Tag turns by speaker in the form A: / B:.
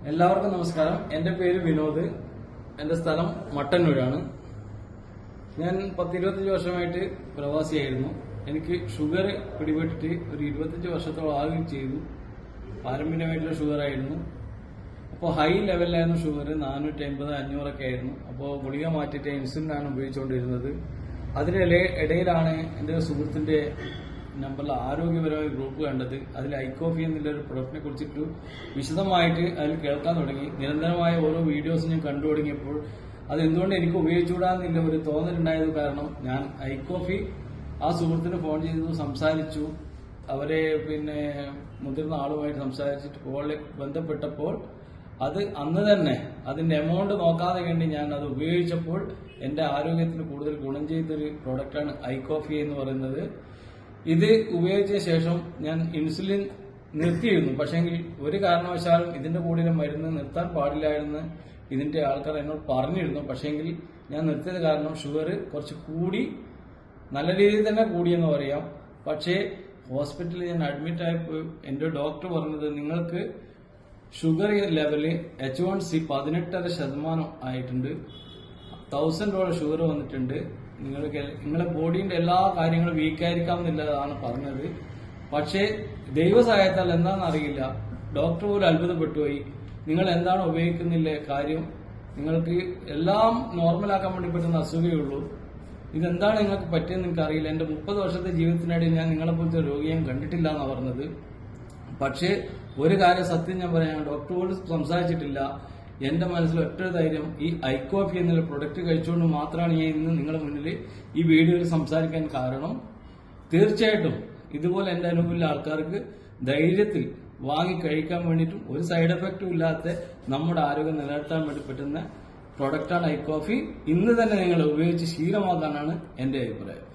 A: എല്ലാവർക്കും നമസ്കാരം. എന്റെ പേര് വിനോദ്. എന്റെ സ്ഥലം മട്ടന്നൂരാണ്. ഞാൻ 10-25 വർഷമായിട്ട് പ്രവാസിയായിരുന്നു. എനിക്ക് ഷുഗർ പിടിപെട്ടിട്ട് ഒരു 25 വർഷത്തോളം ആകുകയും ചെയ്തു. പാരമ്പര്യമായിട്ടുള്ള ഷുഗർ ആയിരുന്നു. അപ്പോൾ ഹൈ ലെവലിലായിരുന്നു ഷുഗർ, 450-500 ഒക്കെ ആയിരുന്നു. അപ്പോൾ ഗുളിക മാറ്റിയിട്ട് ഇൻസുലിനാണ് ഉപയോഗിച്ചുകൊണ്ടിരുന്നത്. ഇടയിലാണ് എൻ്റെ സുഹൃത്തിന്റെ നമ്പറിൽ ആരോഗ്യപരമായ ഗ്രൂപ്പ് കണ്ടത്. അതിൽ ഐക്കോഫി എന്നുള്ളൊരു പ്രൊഡക്റ്റിനെ കുറിച്ചിട്ട് വിശദമായിട്ട് അതിൽ കേൾക്കാൻ തുടങ്ങി. നിരന്തരമായ ഓരോ വീഡിയോസ് ഞാൻ കണ്ടു തുടങ്ങിയപ്പോൾ അതെന്തുകൊണ്ട് എനിക്ക് ഉപയോഗിച്ചുകൂടാന്നില്ല ഒരു തോന്നലുണ്ടായത് കാരണം ഞാൻ ഐക്കോഫി ആ സുഹൃത്തിന് ഫോൺ ചെയ്തു സംസാരിച്ചു. അവരെ മുതിർന്ന ആളുമായിട്ട് സംസാരിച്ചിട്ട് ബന്ധപ്പെട്ടപ്പോൾ അത് അന്ന് തന്നെ അതിന്റെ എമൗണ്ട് നോക്കാതെ വേണ്ടി ഞാൻ അത് ഉപയോഗിച്ചപ്പോൾ എന്റെ ആരോഗ്യത്തിന് കൂടുതൽ ഗുണം ചെയ്തൊരു പ്രോഡക്റ്റാണ് ഐക്കോഫി എന്ന് പറയുന്നത്. ഇത് ഉപയോഗിച്ച ശേഷം ഞാൻ ഇൻസുലിൻ നിർത്തിയിരുന്നു. പക്ഷെങ്കിൽ ഒരു കാരണവശാലും ഇതിന്റെ കൂടെ മരുന്ന് നിർത്താൻ പാടില്ലായിരുന്നു ഇതിന്റെ ആൾക്കാർ എന്നോട് പറഞ്ഞിരുന്നു. പക്ഷെങ്കിൽ ഞാൻ നിർത്തിയത് കാരണം ഷുഗർ കുറച്ച് കൂടി, നല്ല രീതിയിൽ തന്നെ കൂടിയെന്ന് പറയാം. പക്ഷേ ഹോസ്പിറ്റലിൽ ഞാൻ അഡ്മിറ്റ് ആയപ്പോൾ എന്റെ ഡോക്ടർ പറഞ്ഞത് നിങ്ങൾക്ക് ഷുഗർ ലെവല് H1C 18% ആയിട്ടുണ്ട്, $1000 ഷുഗർ വന്നിട്ടുണ്ട്, നിങ്ങളുടെ ബോഡിയുടെ എല്ലാ കാര്യങ്ങളും വീക്കായിരിക്കാം എന്നുള്ളതാണ് പറഞ്ഞത്. പക്ഷേ ദൈവസഹായത്താൽ എന്താണെന്ന് അറിയില്ല, ഡോക്ടർ പോലും അത്ഭുതപ്പെട്ടുപോയി. നിങ്ങൾ എന്താണ് ഉപയോഗിക്കുന്നില്ല കാര്യം, നിങ്ങൾക്ക് എല്ലാം നോർമലാക്കാൻ വേണ്ടി പറ്റുന്ന അസുഖമേ ഉള്ളൂ, ഇതെന്താണ് നിങ്ങൾക്ക് പറ്റിയെന്ന് എനിക്ക് അറിയില്ല. എന്റെ 30 വർഷത്തെ ജീവിതത്തിനിടയിൽ ഞാൻ നിങ്ങളെപ്പോലത്തെ രോഗിയെ കണ്ടിട്ടില്ല എന്നാണ് പറഞ്ഞത്. പക്ഷേ ഒരു കാര്യം സത്യം ഞാൻ പറയാം, ഡോക്ടറോട് സംസാരിച്ചിട്ടില്ല. എന്റെ മനസ്സിൽ ഒറ്റ ധൈര്യം, ഈ ഐക്കോഫി എന്നുള്ള പ്രൊഡക്റ്റ് കഴിച്ചുകൊണ്ട് മാത്രമാണ് ഞാൻ ഇന്ന് നിങ്ങളുടെ മുന്നിൽ ഈ വീഡിയോയിൽ സംസാരിക്കാൻ കാരണം. തീർച്ചയായിട്ടും ഇതുപോലെ എന്റെ അനുഭവമുള്ള ആൾക്കാർക്ക് ധൈര്യത്തിൽ വാങ്ങി കഴിക്കാൻ വേണ്ടിയിട്ടും ഒരു സൈഡ് എഫക്റ്റും ഇല്ലാത്ത നമ്മുടെ ആരോഗ്യം നിലനിർത്താൻ വേണ്ടി പറ്റുന്ന പ്രൊഡക്റ്റാണ് ഐക്കോഫി. ഇന്ന് തന്നെ നിങ്ങൾ ഉപയോഗിച്ച് ശീലമാക്കാനാണ് എന്റെ അഭിപ്രായം.